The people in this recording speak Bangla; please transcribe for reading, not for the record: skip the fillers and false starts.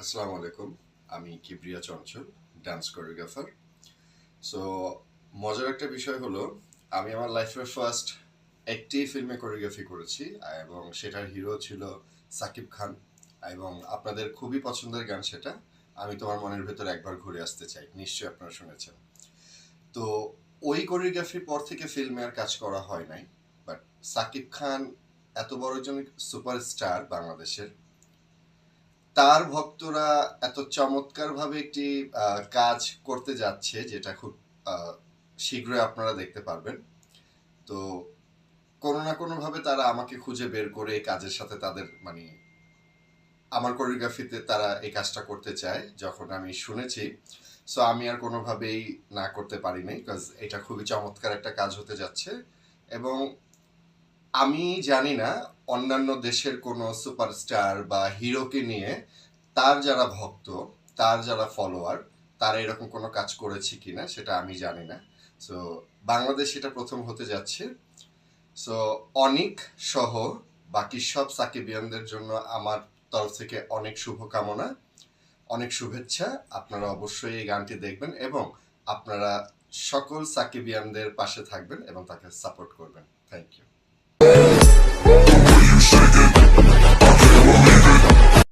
আসসালামু আলাইকুম। আমি কিবরিয়া চঞ্চল, ডান্স কোরিওগ্রাফার। সো মজার একটা বিষয় হলো, আমি আমার লাইফের ফার্স্ট একটি ফিল্মে কোরিওগ্রাফি করেছি এবং সেটার হিরো ছিল সাকিব খান। এবং আপনাদের খুবই পছন্দের গান সেটা, আমি তোমার মনের ভেতর একবার ঘুরে আসতে চাই, নিশ্চয়ই আপনারা শুনেছেন। তো ওই কোরিওগ্রাফির পর থেকে ফিল্মে আর কাজ করা হয় নাই। বাট সাকিব খান এত বড় একজন সুপারস্টার বাংলাদেশের, তার ভক্তরা এত চমৎকারভাবে একটি কাজ করতে যাচ্ছে যেটা খুব আহ, শীঘ্রই আপনারা দেখতে পারবেন। তো কোনো না কোনো ভাবে তারা আমাকে খুঁজে বের করে এই কাজের সাথে তাদের মানে আমার কোরিওগ্রাফিতে তারা এই কাজটা করতে চায় যখন আমি শুনেছি। সো আমি আর কোনোভাবেই না করতে পারি নাই, বিকজ এটা খুবই চমৎকার একটা কাজ হতে যাচ্ছে। এবং আমি জানি না অন্যান্য দেশের কোনো সুপারস্টার বা হিরোকে নিয়ে তার যারা ভক্ত, তার যারা ফলোয়ার, তারা এরকম কোনো কাজ করেছে কিনা সেটা আমি জানি না। সো বাংলাদেশ এটা প্রথম হতে যাচ্ছে। সো অনিক সহ বাকি সব সাকিবিয়ানদের জন্য আমার তরফ থেকে অনেক শুভকামনা, অনেক শুভেচ্ছা। আপনারা অবশ্যই এই গানটি দেখবেন এবং আপনারা সকল সাকিবিয়ানদের পাশে থাকবেন এবং তাকে সাপোর্ট করবেন। Thank you.